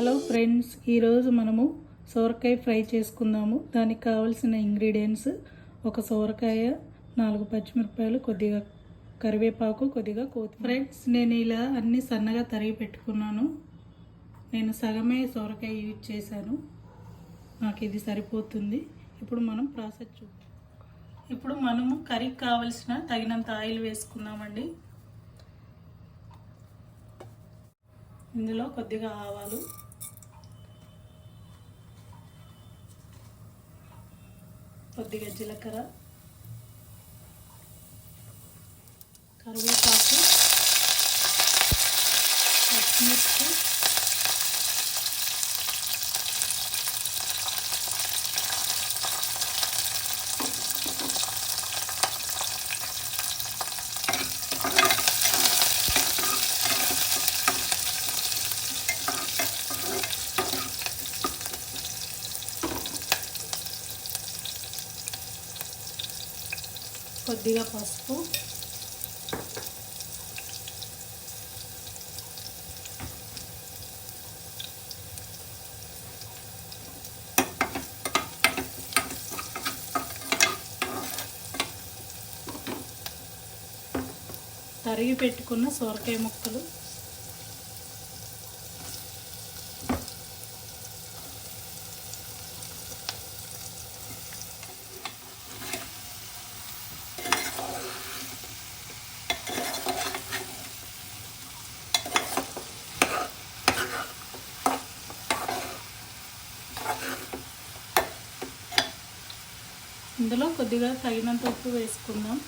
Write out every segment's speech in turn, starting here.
Hello friends, ఈరోజు మనము సొరకాయ ఫ్రై చేసుకుందాము. దానికి కావాల్సిన ఇంగ్రీడియంట్స్: ఒక సొరకాయ, 4 పచ్చిమిరపకాయలు, కొద్దిగా కరివేపాకు, కొద్దిగా కొత్తిమీర. ఫ్రెండ్స్, నేను ఇలా అన్ని సన్నగా తరిగి పెట్టుకున్నాను. నేను సగమే సొరకాయ యూజ్ చేశాను, నాకు ఇది సరిపోతుంది. ఇప్పుడు మనం ప్రాసెస్ చూద్దాం. ఇప్పుడు మనము కర్రీకి కావాల్సిన తగినంత ఆయిల్ వేసుకుందామండి. ఇందులో కొద్దిగా ఆవాలు, కొద్దిగా జీలకర్ర, కరివేపాకు, పచ్చిమిర్చి, కొద్దిగా పసుపు, తరిగి పెట్టుకున్న సొరకాయ ముక్కలు, ఇందులో కొద్దిగా తగినంత ఉప్పు వేసుకుందాం.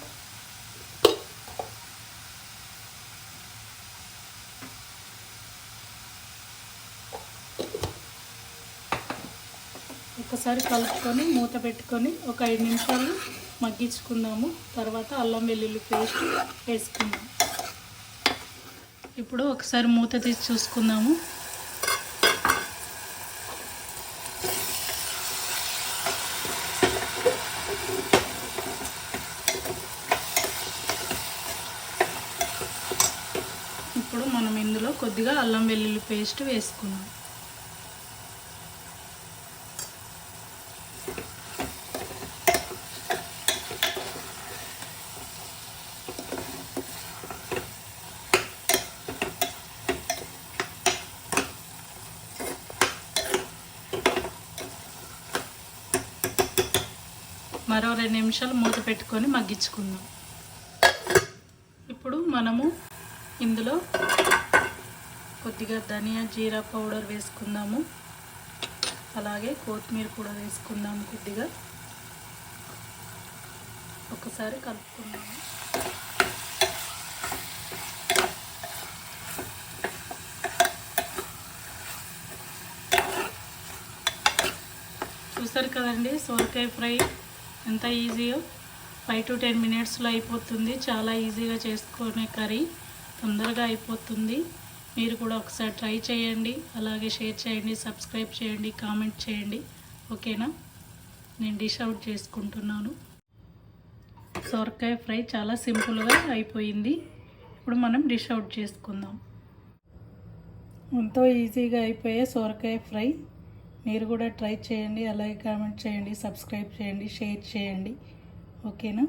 ఒకసారి కలుపుకొని మూత పెట్టుకొని ఒక 5 నిమిషాలు మగ్గించుకుందాము. తర్వాత అల్లం వెల్లుల్లి పేస్ట్ వేసుకుందాం. ఇప్పుడు ఒకసారి మూత తీసి చూసుకుందాము. ఇప్పుడు మనం ఇందులో కొద్దిగా అల్లం వెల్లుల్లి పేస్ట్ వేసుకుందాం. మరో 2 నిమిషాలు మూత పెట్టుకొని మగ్గించుకుందాం. ఇప్పుడు మనము ఇందులో కొద్దిగా ధనియా జీరా పౌడర్ వేసుకుందాము. అలాగే కొత్తిమీర కూడా వేసుకుందాము. కొద్దిగా ఒకసారి కలుపుకుందాము. చూసారు కదండి, సొరకాయ ఫ్రై ఎంత ఈజీయో 5 to 10 మినిట్స్లో అయిపోతుంది. చాలా ఈజీగా చేసుకునే కర్రీ, తొందరగా అయిపోతుంది. మీరు కూడా ఒకసారి ట్రై చేయండి. అలాగే షేర్ చేయండి, సబ్స్క్రైబ్ చేయండి, కామెంట్ చేయండి. ఓకేనా? నేను డిష్ అవుట్ చేసుకుంటున్నాను. సొరకాయ ఫ్రై చాలా సింపుల్గా అయిపోయింది. ఇప్పుడు మనం డిష్ అవుట్ చేసుకుందాం. ఎంతో ఈజీగా అయిపోయే సొరకాయ ఫ్రై మీరు కూడా ట్రై చేయండి. అలాగే కామెంట్ చేయండి, సబ్స్క్రైబ్ చేయండి, షేర్ చేయండి. ఓకేనా?